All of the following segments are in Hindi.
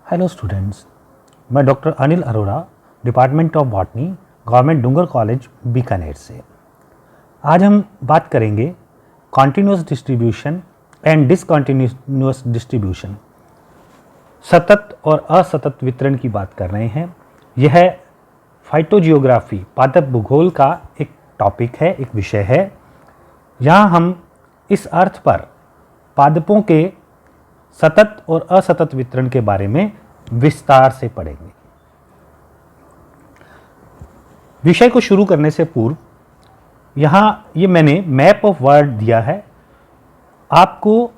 हेलो स्टूडेंट्स, मैं doctor Anil Arora, department of botany, government Dungar college Bikaner से। आज हम बात करेंगे continuous distribution and discontinuous distribution, सतत और असतत वितरण की बात कर रहे हैं। यह फाइटोजियोग्राफी, पादप भूगोल का एक टॉपिक है, एक विषय है। यहाँ हम इस अर्थ पर पादपों के सतत और असतत वितरण के बारे में विस्तार से पढ़ेंगे। विषय को शुरू करने से पूर्व यहाँ ये मैंने मैप ऑफ वर्ल्ड दिया है। आपको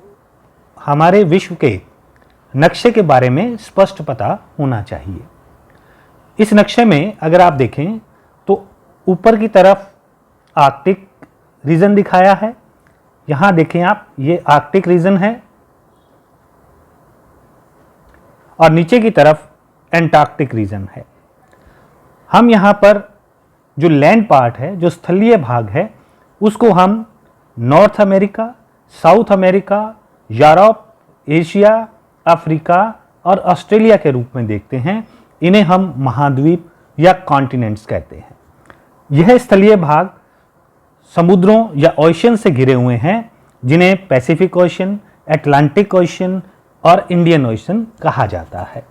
हमारे विश्व के नक्शे के बारे में स्पष्ट पता होना चाहिए। इस नक्शे में अगर आप देखें तो ऊपर की तरफ आर्कटिक रीजन दिखाया है। यहाँ देखें आप, ये आर्कटिक रीजन है और नीचे की तरफ एंटार्क्टिक रीजन है। हम यहाँ पर जो लैंड पार्ट है, जो स्थलीय भाग है, उसको हम north America, south America, Europe, Asia, Africa और ऑस्ट्रेलिया के रूप में देखते हैं। इन्हें हम महाद्वीप या कॉन्टिनेंट्स कहते हैं। यह स्थलीय भाग समुद्रों या ओशन से घिरे हुए हैं, जिन्हें पैसिफिक ओशन, अटलांटिक ओशन और इंडियन ओशन कहा जाता है।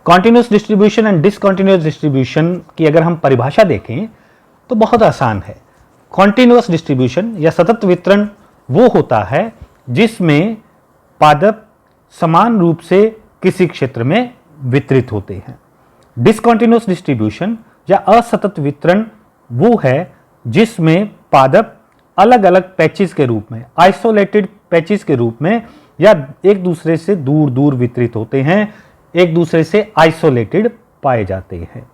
Continuous distribution and discontinuous distribution की अगर हम परिभाषा देखें तो बहुत आसान है। कॉन्टिन्यूस डिस्ट्रीब्यूशन या सतत वितरण वो होता है जिसमें पादप समान रूप से किसी क्षेत्र में वितरित होते हैं। डिसकॉन्टिन्यूस डिस्ट्रीब्यूशन या असतत वितरण वो है जिसमें पादप अलग अलग पैचेस के रूप में, आइसोलेटेड पैचेस के रूप में या एक दूसरे से दूर दूर वितरित होते हैं, एक दूसरे से आइसोलेटेड पाए जाते हैं।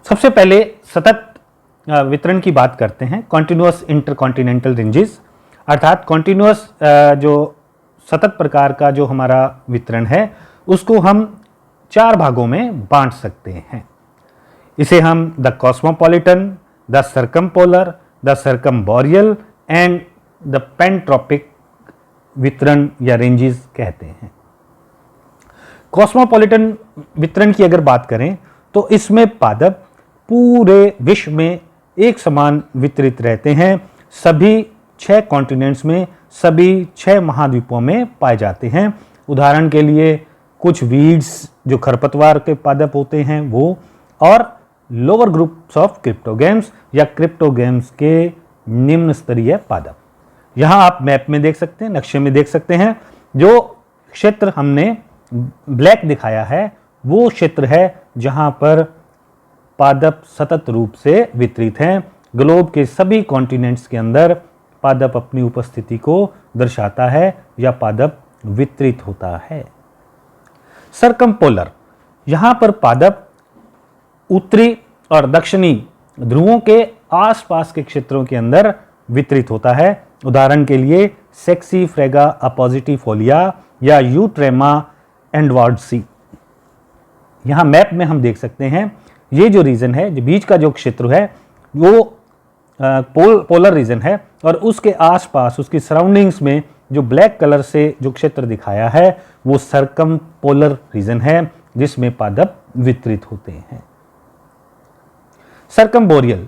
सबसे पहले सतत वितरण की बात करते हैं। कॉन्टिन्यूअस इंटरकॉन्टिनेंटल रेंजेस, अर्थात कॉन्टिन्यूअस जो सतत प्रकार का जो हमारा वितरण है उसको हम चार भागों में बांट सकते हैं। इसे हम the cosmopolitan, the circumpolar, the circumboreal and the pantropic वितरण या रेंजेस कहते हैं। कॉस्मोपॉलिटन वितरण की अगर बात करें तो इसमें पादप पूरे विश्व में एक समान वितरित रहते हैं। सभी 6 कॉन्टिनेंट्स में, सभी 6 महाद्वीपों में पाए जाते हैं। उदाहरण के लिए कुछ वीड्स जो खरपतवार के पादप होते हैं वो, और लोअर ग्रुप्स ऑफ क्रिप्टोगेम्स या क्रिप्टोगेम्स के निम्न स्तरीय पादप। यहाँ आप मैप में देख सकते हैं, नक्शे में देख सकते हैं। जो क्षेत्र हमने ब्लैक दिखाया है वो क्षेत्र है जहाँ पर पादप सतत रूप से वितरित हैं। ग्लोब के सभी कॉन्टिनेंट्स के अंदर पादप अपनी उपस्थिति को दर्शाता है या पादप वितरित होता है। सर्कमपोलर, यहाँ पर पादप उत्तरी और दक्षिणी ध्रुवों के आसपास के क्षेत्रों के अंदर वितरित होता है। उदाहरण के लिए सेक्सीफ्रेगा अपोजिटिफोलिया या यूट्रेमा एंडवार्डसी। यहाँ मैप में हम देख सकते हैं ये जो रीजन है, जो बीच का जो क्षेत्र है वो पोलर रीजन है, और उसके आसपास, उसकी सराउंडिंग्स में जो ब्लैक कलर से जो क्षेत्र दिखाया है वो सर्कमपोलर रीजन है जिसमें पादप वितरित होते हैं। Circumboreal,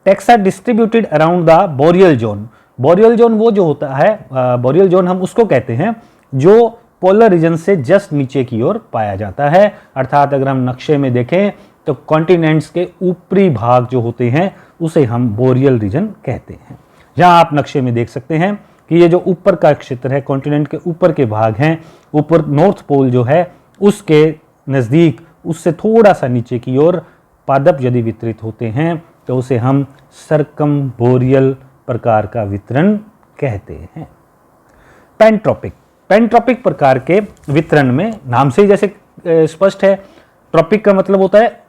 taxa distributed around the boreal zone. Boreal zone वो जो होता है, बोरियल जोन हम उसको कहते हैं जो पोलर रीजन से जस्ट नीचे की ओर पाया जाता है। अर्थात अगर हम नक्शे में देखें तो कॉन्टिनेंट्स के ऊपरी भाग जो होते हैं उसे हम बोरियल रीजन कहते हैं। यहाँ आप नक्शे में देख सकते हैं कि ये जो ऊपर का क्षेत्र है, कॉन्टिनेंट के ऊपर के भाग हैं, ऊपर नॉर्थ पोल जो है उसके नज़दीक, उससे थोड़ा सा नीचे की ओर पादप यदि वितरित होते हैं तो उसे हम सर्कमबोरियल प्रकार का वितरण कहते हैं। पेंट्रोपिक, पेंट्रोपिक प्रकार के वितरण में नाम से ही जैसे स्पष्ट है, ट्रॉपिक का मतलब होता है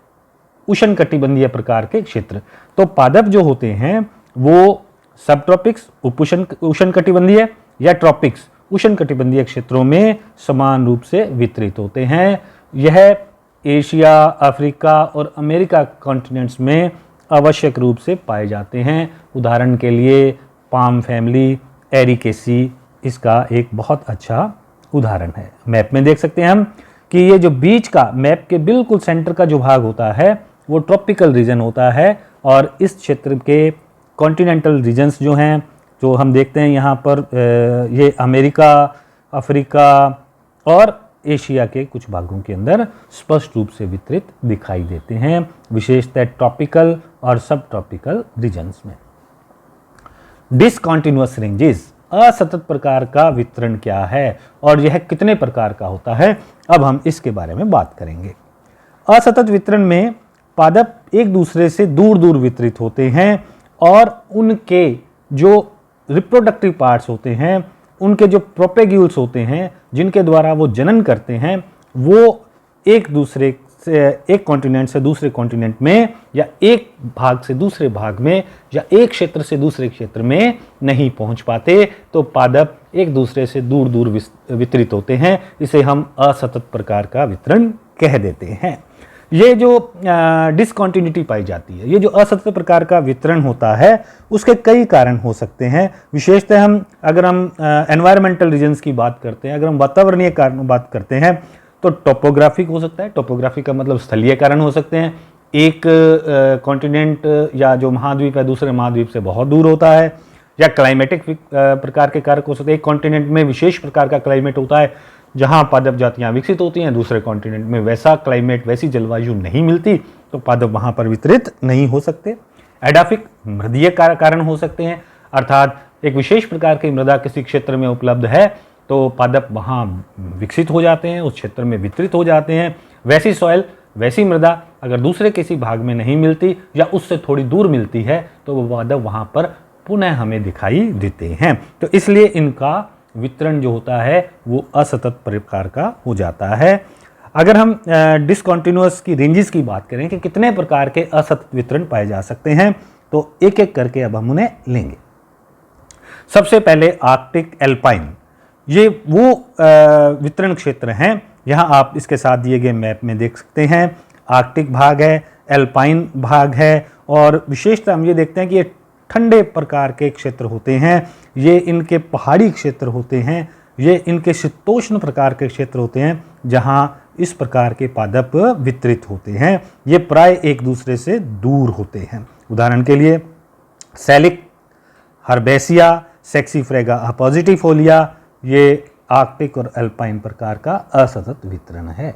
उष्णकटिबंधीय प्रकार के क्षेत्र। तो पादप जो होते हैं वो सब ट्रॉपिक्स उष्णकटिबंधीय या ट्रॉपिक्स उष्णकटिबंधीय क्षेत्रों में समान रूप से वितरित होते हैं। यह एशिया, अफ्रीका और अमेरिका कॉन्टिनेंट्स में आवश्यक रूप से पाए जाते हैं। उदाहरण के लिए पाम फैमिली, एरिकेसी इसका एक बहुत अच्छा उदाहरण है। मैप में देख सकते हैं हम कि ये जो बीच का, मैप के बिल्कुल सेंटर का जो भाग होता है वो ट्रॉपिकल रीजन होता है, और इस क्षेत्र के कॉन्टिनेंटल रीजन्स जो हैं, जो हम देखते हैं यहाँ पर, ये अमेरिका, अफ्रीका और एशिया के कुछ भागों के अंदर स्पष्ट रूप से वितरित दिखाई देते हैं, विशेषतः ट्रॉपिकल और सब ट्रॉपिकल रीजन्स में। डिसकॉन्टिन्यूअस रेंजेस, असतत प्रकार का वितरण क्या है और यह कितने प्रकार का होता है, अब हम इसके बारे में बात करेंगे। असतत वितरण में पादप एक दूसरे से दूर दूर वितरित होते हैं और उनके जो रिप्रोडक्टिव पार्ट्स होते हैं, उनके जो प्रोपेग्यूल्स होते हैं जिनके द्वारा वो जनन करते हैं, वो एक दूसरे से, एक कॉन्टिनेंट से दूसरे कॉन्टिनेंट में, या एक भाग से दूसरे भाग में, या एक क्षेत्र से दूसरे क्षेत्र में नहीं पहुंच पाते, तो पादप एक दूसरे से दूर दूर वितरित होते हैं। इसे हम असतत प्रकार का वितरण कह देते हैं। ये जो डिसकॉन्टिन्यूटी पाई जाती है, ये जो असतत प्रकार का वितरण होता है, उसके कई कारण हो सकते हैं। विशेषतः अगर हम एनवायरमेंटल रीजन्स की बात करते हैं, अगर हम वातावरणीय कारण बात करते हैं, तो टोपोग्राफिक हो सकता है। टोपोग्राफिक का मतलब स्थलीय कारण हो सकते हैं। एक कॉन्टिनेंट या जो महाद्वीप है दूसरे महाद्वीप से बहुत दूर होता है, या क्लाइमेटिक प्रकार के कारक हो सकते हैं। एक कॉन्टिनेंट में विशेष प्रकार का क्लाइमेट होता है जहां पादप जातियां विकसित होती हैं, दूसरे कॉन्टिनेंट में वैसा क्लाइमेट, वैसी जलवायु नहीं मिलती, तो पादप वहां पर वितरित नहीं हो सकते। एडाफिक, मृदीय कारण हो सकते हैं, अर्थात एक विशेष प्रकार की मृदा किसी क्षेत्र में उपलब्ध है तो पादप वहां विकसित हो जाते हैं, उस क्षेत्र में वितरित हो जाते हैं। वैसी सॉइल, वैसी मृदा अगर दूसरे किसी भाग में नहीं मिलती या उससे थोड़ी दूर मिलती है, तो वो पादप वहां पर पुनः हमें दिखाई देते हैं। तो इसलिए इनका वितरण जो होता है वो असतत प्रकार का हो जाता है। अगर हम डिसकॉन्टिन्यूअस की रेंजेस की बात करें कि कितने प्रकार के असतत वितरण पाए जा सकते हैं, तो एक एक करके अब हम उन्हें लेंगे। सबसे पहले आर्कटिक एल्पाइन, ये वो वितरण क्षेत्र हैं, यहाँ आप इसके साथ दिए गए मैप में देख सकते हैं। आर्कटिक भाग है, एल्पाइन भाग है, और विशेषतः हम ये देखते हैं कि ये ठंडे प्रकार के क्षेत्र होते हैं, ये इनके पहाड़ी क्षेत्र होते हैं, ये इनके शीतोष्ण प्रकार के क्षेत्र होते हैं जहाँ इस प्रकार के पादप वितरित होते हैं। ये प्राय एक दूसरे से दूर होते हैं। उदाहरण के लिए सैलिक, हर्बेसिया, सेक्सीफ्रेगा अपोजिटिफोलिया, ये आर्कटिक और अल्पाइन प्रकार का असतत वितरण है।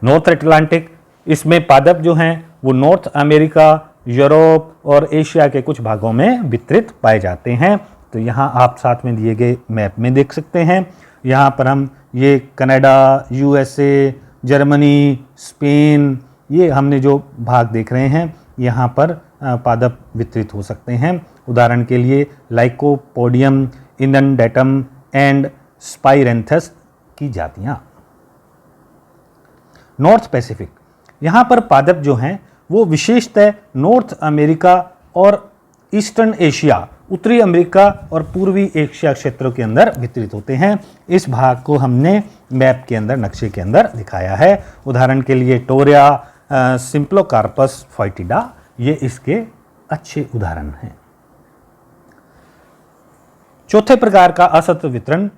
नॉर्थ अटलांटिक, इसमें पादप जो हैं वो नॉर्थ अमेरिका, यूरोप और एशिया के कुछ भागों में वितरित पाए जाते हैं। तो यहाँ आप साथ में दिए गए मैप में देख सकते हैं। यहाँ पर हम ये कनाडा, यूएसए, जर्मनी, स्पेन, ये हमने जो भाग देख रहे हैं, यहाँ पर पादप वितरित हो सकते हैं। उदाहरण के लिए लाइकोपोडियम, इनडेटम एंड स्पाइरेंथस की जातियाँ। नॉर्थ पैसिफिक, यहाँ पर पादप जो हैं वो विशेषतः नॉर्थ अमेरिका और ईस्टर्न एशिया, उत्तरी अमेरिका और पूर्वी एशिया क्षेत्रों के अंदर वितरित होते हैं। इस भाग को हमने मैप के अंदर, नक्शे के अंदर दिखाया है। उदाहरण के लिए टोरिया, सिम्प्लोकार्पस फोइटिडा, ये इसके अच्छे उदाहरण हैं। चौथे प्रकार का असतत वितरण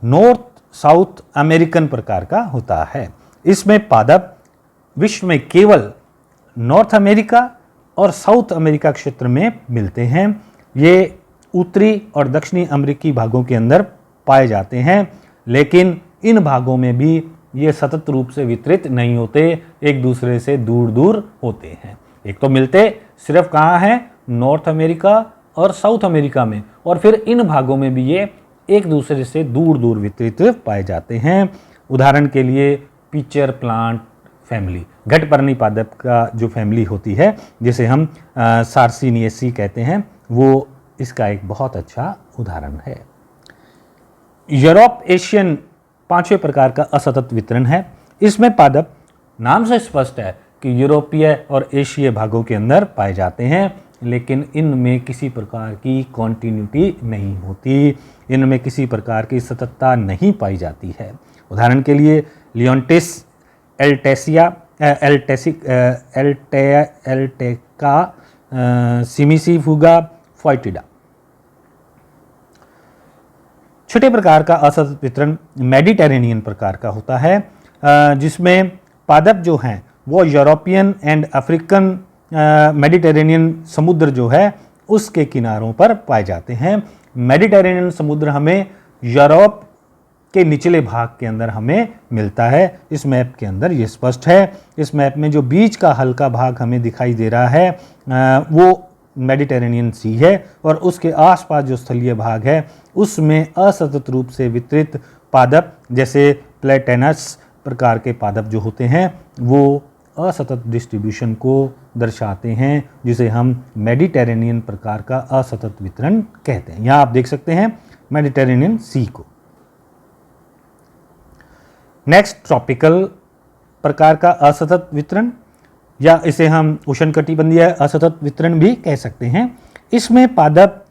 नॉर्थ साउथ अमेरिकन प्रकार का होता है। इसमें पादप विश्व में केवल नॉर्थ अमेरिका और साउथ अमेरिका क्षेत्र में मिलते हैं। ये उत्तरी और दक्षिणी अमेरिकी भागों के अंदर पाए जाते हैं, लेकिन इन भागों में भी ये सतत रूप से वितरित नहीं होते, एक दूसरे से दूर दूर होते हैं। एक तो मिलते सिर्फ कहाँ हैं, नॉर्थ अमेरिका और साउथ अमेरिका में, और फिर इन भागों में भी ये एक दूसरे से दूर दूर वितरित पाए जाते हैं। उदाहरण के लिए पिचर प्लांट फैमिली, घटपर्णी पादप का जो फैमिली होती है जिसे हम सार्सिनियेसी कहते हैं, वो इसका एक बहुत अच्छा उदाहरण है। यूरोप एशियन पांचवें प्रकार का असतत वितरण है। इसमें पादप नाम से स्पष्ट है कि यूरोपीय और एशियाई भागों के अंदर पाए जाते हैं, लेकिन इनमें किसी प्रकार की कॉन्टिन्यूटी नहीं होती, इनमें किसी प्रकार की सततता नहीं पाई जाती है। उदाहरण के लिए लियोन्टिस, एल्टेसिया, एल्टेका, सिमिसीफुगा, फोइटिडा। छठे प्रकार का असतत वितरण मेडिटेरेनियन प्रकार का होता है, जिसमें पादप जो हैं वो यूरोपियन एंड अफ्रीकन मेडिटेरेनियन समुद्र जो है उसके किनारों पर पाए जाते हैं। मेडिटेरेनियन समुद्र हमें यूरोप के निचले भाग के अंदर हमें मिलता है। इस मैप के अंदर ये स्पष्ट है। इस मैप में जो बीच का हल्का भाग हमें दिखाई दे रहा है वो मेडिटेरेनियन सी है, और उसके आसपास जो स्थलीय भाग है उसमें असतत रूप से वितरित पादप जैसे प्लेटेनस प्रकार के पादप जो होते हैं वो असतत डिस्ट्रीब्यूशन को दर्शाते हैं, जिसे हम मेडिटेरेनियन प्रकार का असतत वितरण कहते हैं। यहाँ आप देख सकते हैं मेडिटेरेनियन सी को। नेक्स्ट ट्रॉपिकल प्रकार का असतत वितरण, या इसे हम उष्णकटिबंधीय असतत वितरण भी कह सकते हैं। इसमें पादप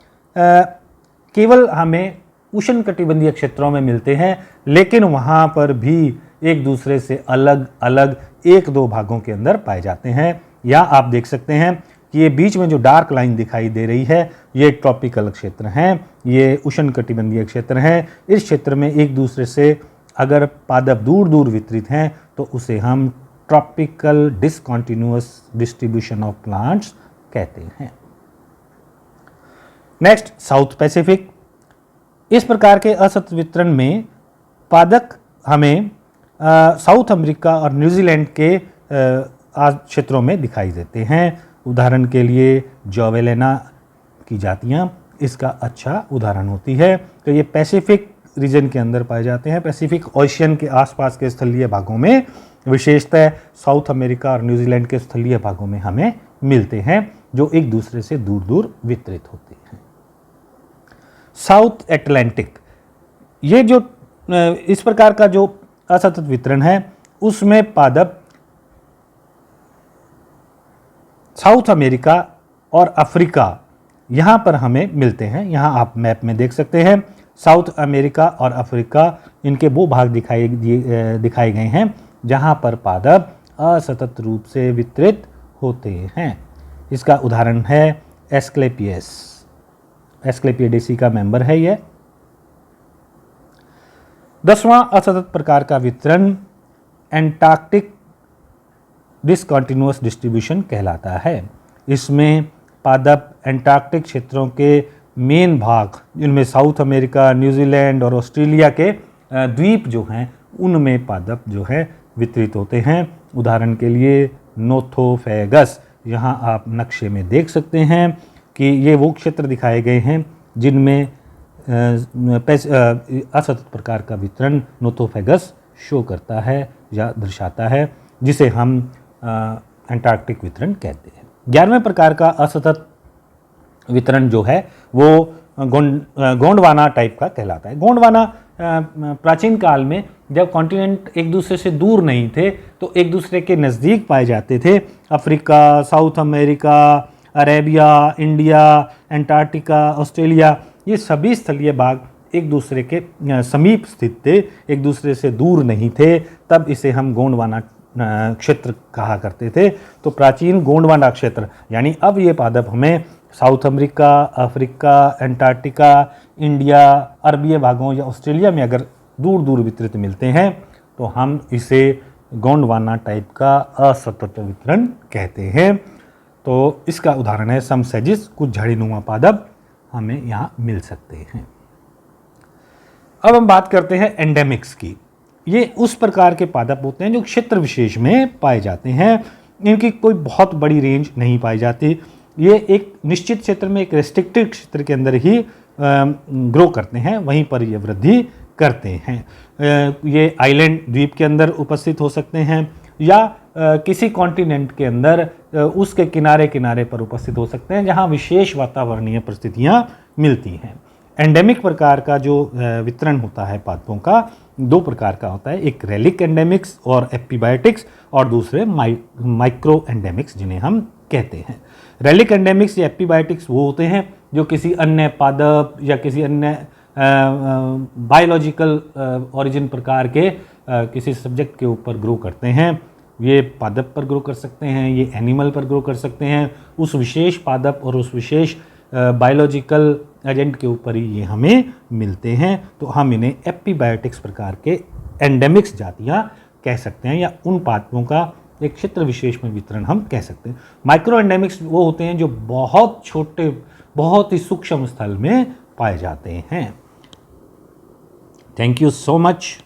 केवल हमें उष्णकटिबंधीय क्षेत्रों में मिलते हैं, लेकिन वहाँ पर भी एक दूसरे से अलग अलग एक दो भागों के अंदर पाए जाते हैं। या आप देख सकते हैं कि ये बीच में जो डार्क लाइन दिखाई दे रही है ये ट्रॉपिकल क्षेत्र हैं, ये उष्णकटिबंधीय क्षेत्र हैं। इस क्षेत्र में एक दूसरे से अगर पादप दूर दूर वितरित हैं तो उसे हम tropical discontinuous distribution of plants कहते हैं। Next south Pacific. इस प्रकार के असतत वितरण में पादप हमें साउथ अमेरिका और न्यूजीलैंड के क्षेत्रों में दिखाई देते हैं। उदाहरण के लिए जोवेलेना की जातियां इसका अच्छा उदाहरण होती है। तो ये पैसिफिक रीजन के अंदर पाए जाते हैं। पैसिफिक ओशियन के आसपास के स्थलीय भागों में, विशेषतः साउथ अमेरिका और न्यूजीलैंड के स्थलीय भागों में हमें मिलते हैं, जो एक दूसरे से दूर दूर वितरित होते हैं। साउथ अटलांटिक, ये जो इस प्रकार का जो असतत वितरण है उसमें पादप साउथ अमेरिका और अफ्रीका यहाँ पर हमें मिलते हैं। यहाँ आप मैप में देख सकते हैं साउथ अमेरिका और अफ्रीका, इनके वो भाग दिखाए गए हैं जहाँ पर पादप असतत रूप से वितरित होते हैं। इसका उदाहरण है एस्क्लेपियस, एस्क्लेपियडेसी का मेंबर है ये। 10वां असतत प्रकार का वितरण एंटार्क्टिक डिसकंटिन्यूअस डिस्ट्रीब्यूशन कहलाता है। इसमें पादप एंटार्क्टिक क्षेत्रों के मेन भाग, जिनमें साउथ अमेरिका, न्यूजीलैंड और ऑस्ट्रेलिया के द्वीप जो हैं उनमें पादप जो है वितरित होते हैं। उदाहरण के लिए नोथोफेगस, यहाँ आप नक्शे में देख सकते हैं कि ये वो क्षेत्र दिखाए गए हैं जिनमें असतत प्रकार का वितरण नोथोफेगस शो करता है या दर्शाता है, जिसे हम एंटार्क्टिक वितरण कहते हैं। 11वें प्रकार का असतत वितरण जो है वो गोंडवाना टाइप का कहलाता है। गोंडवाना प्राचीन काल में जब कॉन्टिनेंट एक दूसरे से दूर नहीं थे तो एक दूसरे के नज़दीक पाए जाते थे। Africa, south America, Arabia, India, Antarctica, Australia, ये सभी स्थलीय भाग एक दूसरे के समीप स्थित थे, एक दूसरे से दूर नहीं थे, तब इसे हम गोंडवाना क्षेत्र कहा करते थे। तो प्राचीन गोंडवाना क्षेत्र, यानी अब ये पादप हमें South America, Africa, Antarctica, India, अरबीय भागों या ऑस्ट्रेलिया में अगर दूर दूर वितरित मिलते हैं तो हम इसे गोंडवाना टाइप का असतत वितरण कहते हैं। तो इसका उदाहरण है सम सेजिस, कुछ झाड़ीनुमा पादप हमें यहाँ मिल सकते हैं। अब हम बात करते हैं एंडेमिक्स की। ये उस प्रकार के पादप होते हैं जो क्षेत्र विशेष में पाए जाते हैं। इनकी कोई बहुत बड़ी रेंज नहीं पाई जाती। ये एक निश्चित क्षेत्र में, एक रेस्ट्रिक्टेड क्षेत्र के अंदर ही ग्रो करते हैं, वहीं पर ये वृद्धि करते हैं। ये आइलैंड द्वीप के अंदर उपस्थित हो सकते हैं या किसी कॉन्टिनेंट के अंदर उसके किनारे किनारे पर उपस्थित हो सकते हैं जहाँ विशेष वातावरणीय परिस्थितियाँ मिलती हैं। एंडेमिक प्रकार का जो वितरण होता है पादपों का, दो प्रकार का होता है, एक रेलिक एंडेमिक्स और एपीबायोटिक्स, और दूसरे माइक्रो एंडेमिक्स जिन्हें हम कहते हैं। रेलिक एंडेमिक्स या एपीबायोटिक्स वो होते हैं जो किसी अन्य पादप या किसी अन्य बायोलॉजिकल ओरिजिन प्रकार के किसी सब्जेक्ट के ऊपर ग्रो करते हैं। ये पादप पर ग्रो कर सकते हैं, ये एनिमल पर ग्रो कर सकते हैं। उस विशेष पादप और उस विशेष बायोलॉजिकल एजेंट के ऊपर ही ये हमें मिलते हैं, तो हम इन्हें एपीबायोटिक्स प्रकार के एंडेमिक्स जातियाँ कह सकते हैं, या उन पादपों का एक क्षेत्र विशेष में वितरण हम कह सकते हैं। माइक्रो एंडेमिक्स वो होते हैं जो बहुत छोटे, बहुत ही सूक्ष्म स्थल में पाए जाते हैं। Thank you so much.